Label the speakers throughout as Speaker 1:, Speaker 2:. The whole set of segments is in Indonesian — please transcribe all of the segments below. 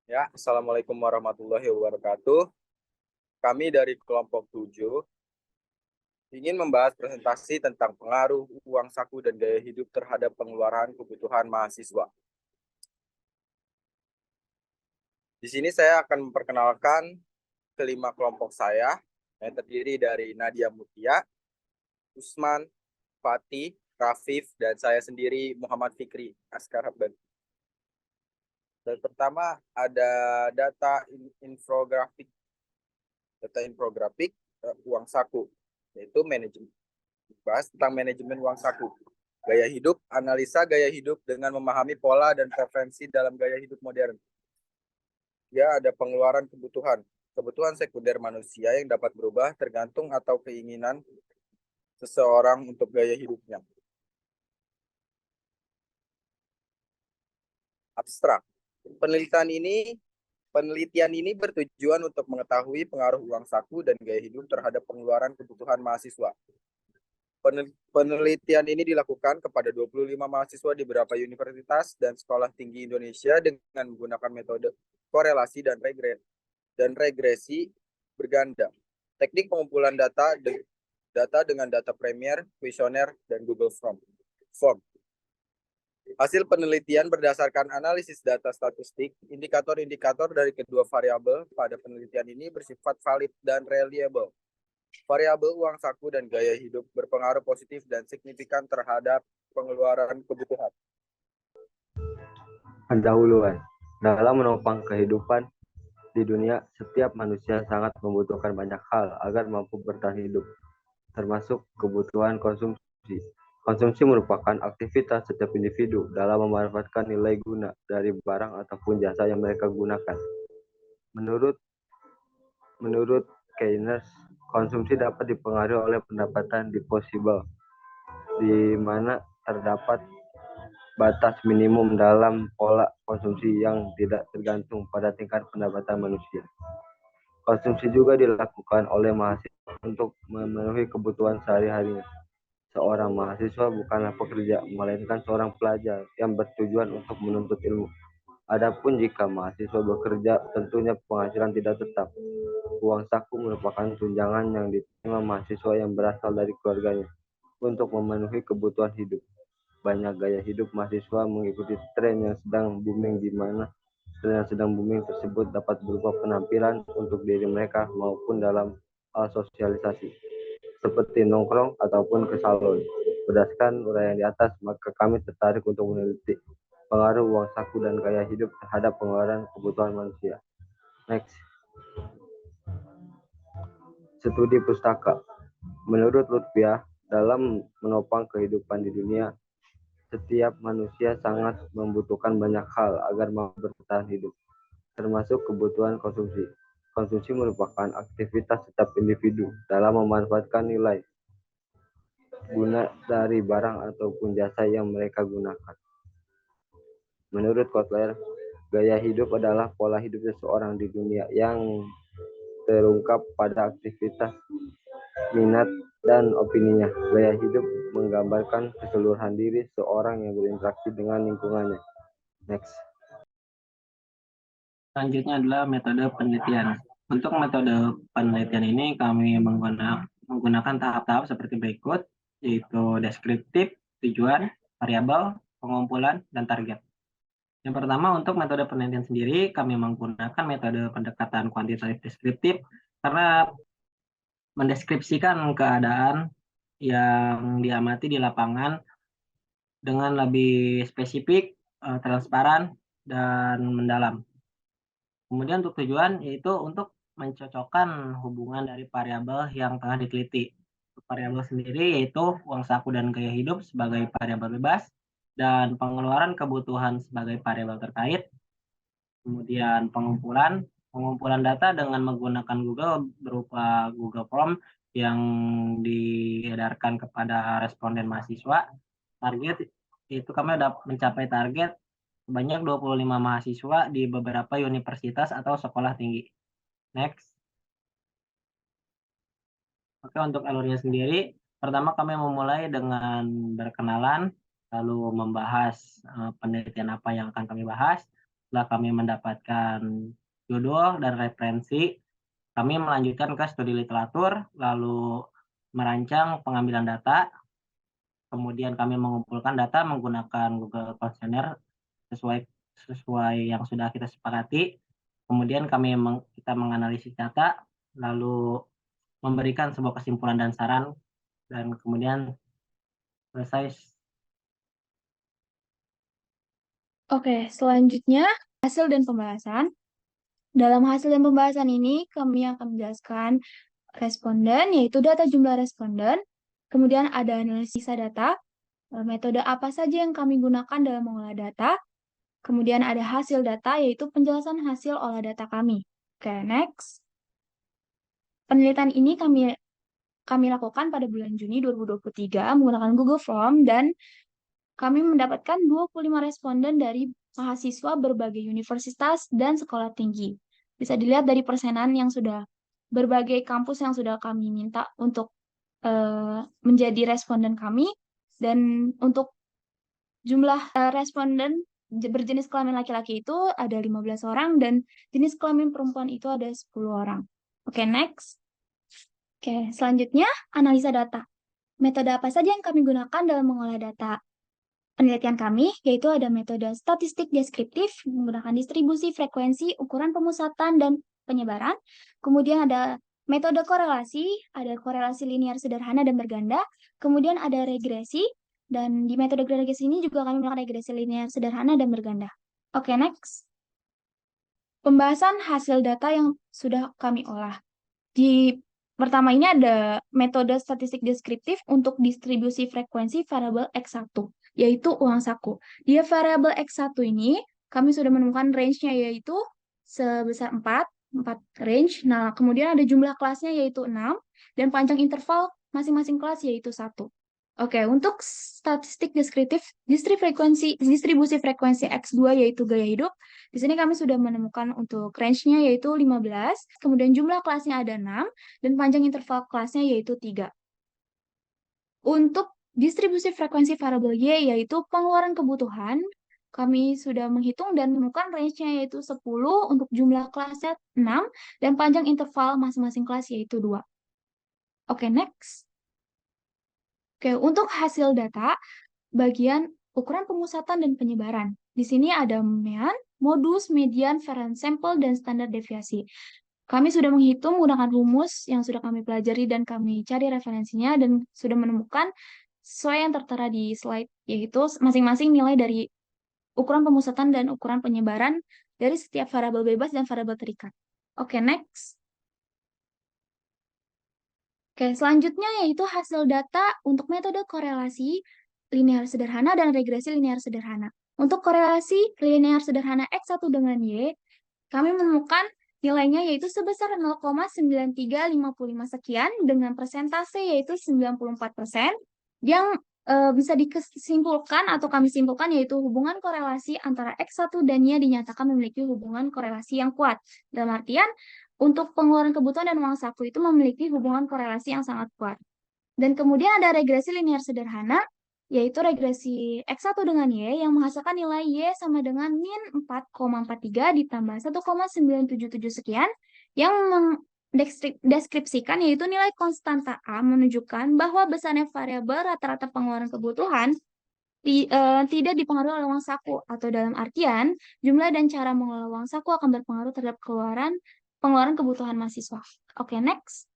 Speaker 1: Ya, Assalamualaikum warahmatullahi wabarakatuh. Kami dari kelompok 7 ingin membahas presentasi tentang pengaruh uang saku dan gaya hidup terhadap pengeluaran kebutuhan mahasiswa. Di sini saya akan memperkenalkan kelima kelompok saya yang terdiri dari Nadia Mutia, Usman, Fatih, Rafif, dan saya sendiri Muhammad Fikri Askar Habban. Dan pertama ada infografik, uang saku, yaitu manajemen. Bahas tentang manajemen uang saku. Gaya hidup, analisa gaya hidup dengan memahami pola dan preferensi dalam gaya hidup modern. Ya, ada pengeluaran kebutuhan. Kebutuhan sekunder manusia yang dapat berubah tergantung atau keinginan seseorang untuk gaya hidupnya. Abstrak. Penelitian ini bertujuan untuk mengetahui pengaruh uang saku dan gaya hidup terhadap pengeluaran kebutuhan mahasiswa. Penelitian ini dilakukan kepada 25 mahasiswa di beberapa universitas dan sekolah tinggi Indonesia dengan menggunakan metode korelasi dan regresi berganda. Teknik pengumpulan data dengan data Premier, kuesioner, dan Google Form. Hasil penelitian berdasarkan analisis data statistik, indikator-indikator dari kedua variabel pada penelitian ini bersifat valid dan reliable. Variabel uang saku dan gaya hidup berpengaruh positif dan signifikan terhadap pengeluaran kebutuhan.
Speaker 2: Pendahuluan. Dalam menopang kehidupan di dunia, setiap manusia sangat membutuhkan banyak hal agar mampu bertahan hidup, termasuk kebutuhan konsumsi. Konsumsi merupakan aktivitas setiap individu dalam memanfaatkan nilai guna dari barang ataupun jasa yang mereka gunakan. Menurut Keynes, konsumsi dapat dipengaruhi oleh pendapatan disposable, di mana terdapat batas minimum dalam pola konsumsi yang tidak tergantung pada tingkat pendapatan manusia. Konsumsi juga dilakukan oleh mahasiswa untuk memenuhi kebutuhan sehari-harinya. Seorang mahasiswa bukanlah pekerja, melainkan seorang pelajar yang bertujuan untuk menuntut ilmu. Adapun jika mahasiswa bekerja, tentunya penghasilan tidak tetap. Uang saku merupakan tunjangan yang diterima mahasiswa yang berasal dari keluarganya untuk memenuhi kebutuhan hidup. Banyak gaya hidup mahasiswa mengikuti tren yang sedang booming, di mana tren yang sedang booming tersebut dapat berupa penampilan untuk diri mereka maupun dalam hal sosialisasi, seperti nongkrong ataupun ke salon. Berdasarkan uraian di atas, maka kami tertarik untuk meneliti pengaruh uang saku dan gaya hidup terhadap pengeluaran kebutuhan manusia. Next. Studi pustaka. Menurut Lutfiah, dalam menopang kehidupan di dunia, setiap manusia sangat membutuhkan banyak hal agar mampu bertahan hidup, termasuk kebutuhan konsumsi. Konsumsi merupakan aktivitas setiap individu dalam memanfaatkan nilai guna dari barang ataupun jasa yang mereka gunakan. Menurut Kotler, gaya hidup adalah pola hidup seseorang di dunia yang terungkap pada aktivitas, minat, dan opininya. Gaya hidup menggambarkan keseluruhan diri seorang yang berinteraksi dengan lingkungannya. Next.
Speaker 3: Selanjutnya adalah metode penelitian. Untuk metode penelitian ini kami menggunakan tahap-tahap seperti berikut, yaitu deskriptif, tujuan, variabel, pengumpulan, dan target. Yang pertama, untuk metode penelitian sendiri, kami menggunakan metode pendekatan kuantitatif deskriptif karena mendeskripsikan keadaan yang diamati di lapangan dengan lebih spesifik, transparan, dan mendalam. Kemudian untuk tujuan yaitu untuk mencocokkan hubungan dari variabel yang tengah diteliti. Variabel sendiri yaitu uang saku dan gaya hidup sebagai variabel bebas, dan pengeluaran kebutuhan sebagai variabel terkait. Kemudian pengumpulan data dengan menggunakan Google berupa Google Form yang diedarkan kepada responden mahasiswa. Target itu kami sudah mencapai target sebanyak 25 mahasiswa di beberapa universitas atau sekolah tinggi. Next. Oke, untuk alurnya sendiri, pertama kami memulai dengan berkenalan, lalu membahas penelitian apa yang akan kami bahas, Setelah kami mendapatkan judul dan referensi, kami melanjutkan ke studi literatur, lalu merancang pengambilan data, kemudian kami mengumpulkan data menggunakan Google Questionnaire sesuai sesuai yang sudah kita sepakati. Kemudian kita menganalisis data, lalu memberikan sebuah kesimpulan dan saran, dan kemudian selesai.
Speaker 4: Oke, selanjutnya hasil dan pembahasan. Dalam hasil dan pembahasan ini, kami akan menjelaskan responden, yaitu data jumlah responden. Kemudian ada analisa data, metode apa saja yang kami gunakan dalam mengolah data. Kemudian ada hasil data, yaitu penjelasan hasil olah data kami. Oke, next. Penelitian ini kami lakukan pada bulan Juni 2023 menggunakan Google Form dan kami mendapatkan 25 responden dari mahasiswa berbagai universitas dan sekolah tinggi. Bisa dilihat dari persenan yang sudah berbagai kampus yang sudah kami minta untuk menjadi responden kami, dan untuk jumlah responden berjenis kelamin laki-laki itu ada 15 orang dan jenis kelamin perempuan itu ada 10 orang. Oke, next. Oke, selanjutnya analisa data. Metode apa saja yang kami gunakan dalam mengolah data penelitian kami, yaitu ada metode statistik deskriptif menggunakan distribusi frekuensi, ukuran pemusatan, dan penyebaran. Kemudian ada metode korelasi, ada korelasi linear sederhana dan berganda. Kemudian ada regresi, dan di metode regresi ini juga kami menggunakan regresi linear sederhana dan berganda. Oke, next. Pembahasan hasil data yang sudah kami olah. Pertama ini ada metode statistik deskriptif untuk distribusi frekuensi variabel X1, yaitu uang saku. Di variabel X1 ini, kami sudah menemukan range-nya yaitu sebesar 4 range. Nah, kemudian ada jumlah kelasnya yaitu 6, dan panjang interval masing-masing kelas yaitu 1. Oke, untuk statistik deskriptif distribusi frekuensi X2 yaitu gaya hidup, di sini kami sudah menemukan untuk range-nya yaitu 15, kemudian jumlah kelasnya ada 6, dan panjang interval kelasnya yaitu 3. Untuk distribusi frekuensi variabel Y yaitu pengeluaran kebutuhan, kami sudah menghitung dan menemukan range-nya yaitu 10, untuk jumlah kelasnya 6, dan panjang interval masing-masing kelas yaitu 2. Oke, next. Oke, untuk hasil data, bagian ukuran pemusatan dan penyebaran. Di sini ada mean, modus, median, variance sampel, dan standar deviasi. Kami sudah menghitung menggunakan rumus yang sudah kami pelajari dan kami cari referensinya dan sudah menemukan sesuai yang tertera di slide, yaitu masing-masing nilai dari ukuran pemusatan dan ukuran penyebaran dari setiap variabel bebas dan variabel terikat. Oke, next. Oke, selanjutnya yaitu hasil data untuk metode korelasi linear sederhana dan regresi linear sederhana. Untuk korelasi linear sederhana X1 dengan Y, kami menemukan nilainya yaitu sebesar 0,9355 sekian dengan persentase yaitu 94%, yang bisa disimpulkan atau kami simpulkan yaitu hubungan korelasi antara X1 dan Y dinyatakan memiliki hubungan korelasi yang kuat. Dalam artian, untuk pengeluaran kebutuhan dan uang saku itu memiliki hubungan korelasi yang sangat kuat. Dan kemudian ada regresi linear sederhana, yaitu regresi X1 dengan Y yang menghasilkan nilai Y sama dengan min 4,43 ditambah 1,977 sekian, yang mendeskripsikan yaitu nilai konstanta A menunjukkan bahwa besarnya variabel rata-rata pengeluaran kebutuhan tidak dipengaruhi oleh uang saku, atau dalam artian jumlah dan cara mengelola uang saku akan berpengaruh terhadap pengeluaran kebutuhan mahasiswa. Oke, next.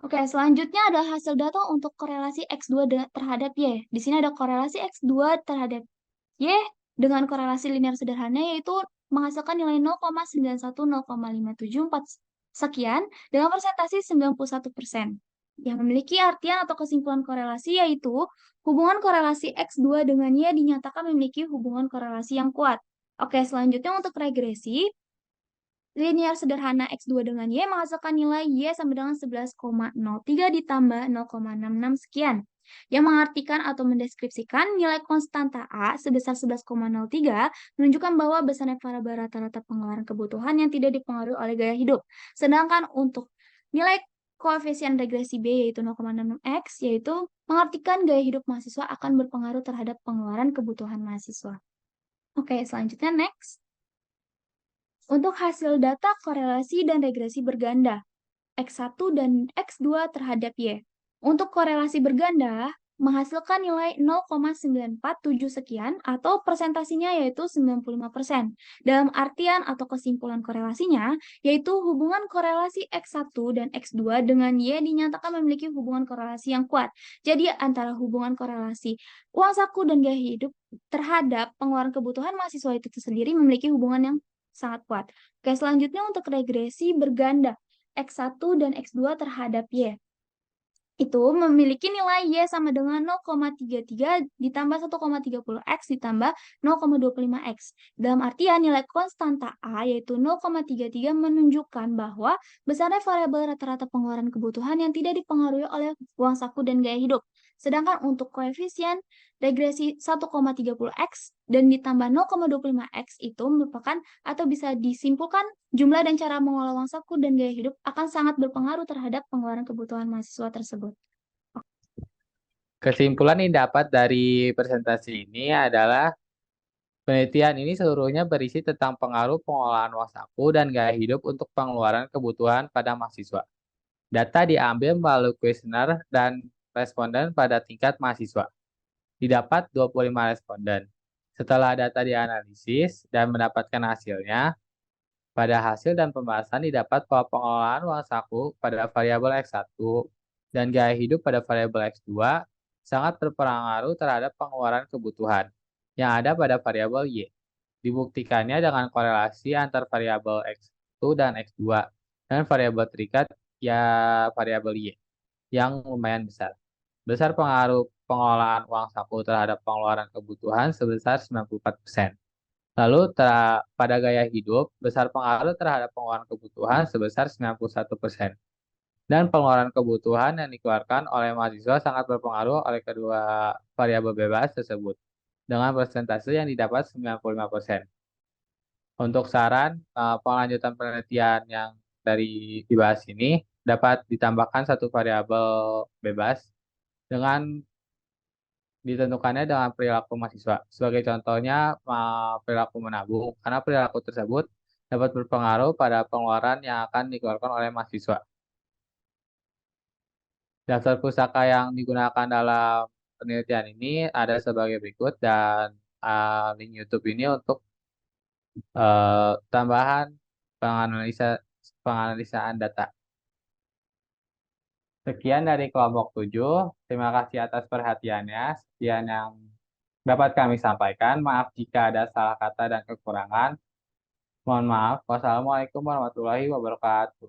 Speaker 4: Oke, selanjutnya ada hasil data untuk korelasi X2 terhadap Y. Di sini ada korelasi X2 terhadap Y dengan korelasi linear sederhana, yaitu menghasilkan nilai 0,91-0,574 sekian dengan persentase 91%. Yang memiliki artian atau kesimpulan korelasi yaitu hubungan korelasi X2 dengan Y dinyatakan memiliki hubungan korelasi yang kuat. Oke, selanjutnya untuk regresi, linear sederhana X2 dengan Y menghasilkan nilai Y sama dengan 11,03 ditambah 0,66 sekian, yang mengartikan atau mendeskripsikan nilai konstanta A sebesar 11,03 menunjukkan bahwa besarnya variabel rata-rata pengeluaran kebutuhan yang tidak dipengaruhi oleh gaya hidup. Sedangkan untuk nilai koefisien regresi B yaitu 0,66X, yaitu mengartikan gaya hidup mahasiswa akan berpengaruh terhadap pengeluaran kebutuhan mahasiswa. Oke, selanjutnya next. Untuk hasil data korelasi dan regresi berganda, X1 dan X2 terhadap Y. Untuk korelasi berganda, menghasilkan nilai 0,947 sekian atau persentasinya yaitu 95%. Dalam artian atau kesimpulan korelasinya, yaitu hubungan korelasi X1 dan X2 dengan Y dinyatakan memiliki hubungan korelasi yang kuat. Jadi antara hubungan korelasi uang saku dan gaya hidup terhadap pengeluaran kebutuhan mahasiswa itu sendiri memiliki hubungan yang sangat kuat. Oke, selanjutnya untuk regresi berganda. X1 dan X2 terhadap Y. Itu memiliki nilai Y sama dengan 0,33 ditambah 1,30X ditambah 0,25X. Dalam artian nilai konstanta A yaitu 0,33 menunjukkan bahwa besarnya variabel rata-rata pengeluaran kebutuhan yang tidak dipengaruhi oleh uang saku dan gaya hidup. Sedangkan untuk koefisien regresi 1,30X dan ditambah 0,25X itu merupakan atau bisa disimpulkan jumlah dan cara mengolah uang saku dan gaya hidup akan sangat berpengaruh terhadap pengeluaran kebutuhan mahasiswa tersebut.
Speaker 5: Kesimpulan yang dapat dari presentasi ini adalah penelitian ini seluruhnya berisi tentang pengaruh pengolahan uang saku dan gaya hidup untuk pengeluaran kebutuhan pada mahasiswa. Data diambil melalui kuesioner dan responden pada tingkat mahasiswa. Didapat 25 responden. Setelah data dianalisis dan mendapatkan hasilnya, pada hasil dan pembahasan didapat bahwa pengelolaan uang saku pada variabel X1 dan gaya hidup pada variabel X2 sangat berpengaruh terhadap pengeluaran kebutuhan yang ada pada variabel Y. Dibuktikannya dengan korelasi antar variabel X1 dan X2 dan variabel terikat ya variabel Y yang lumayan besar. Besar pengaruh pengelolaan uang saku terhadap pengeluaran kebutuhan sebesar 94%. Lalu pada gaya hidup, besar pengaruh terhadap pengeluaran kebutuhan sebesar 91%. Dan pengeluaran kebutuhan yang dikeluarkan oleh mahasiswa sangat berpengaruh oleh kedua variabel bebas tersebut, dengan persentase yang didapat 95%. Untuk saran, penlanjutan penelitian yang dibahas ini dapat ditambahkan satu variabel bebas dengan ditentukannya dengan perilaku mahasiswa. Sebagai contohnya, perilaku menabung, karena perilaku tersebut dapat berpengaruh pada pengeluaran yang akan dikeluarkan oleh mahasiswa. Daftar pustaka yang digunakan dalam penelitian ini ada sebagai berikut dan link YouTube ini untuk tambahan penganalisaan data. Sekian dari kelompok 7. Terima kasih atas perhatiannya. Sekian yang dapat kami sampaikan. Maaf jika ada salah kata dan kekurangan. Mohon maaf. Wassalamualaikum warahmatullahi wabarakatuh.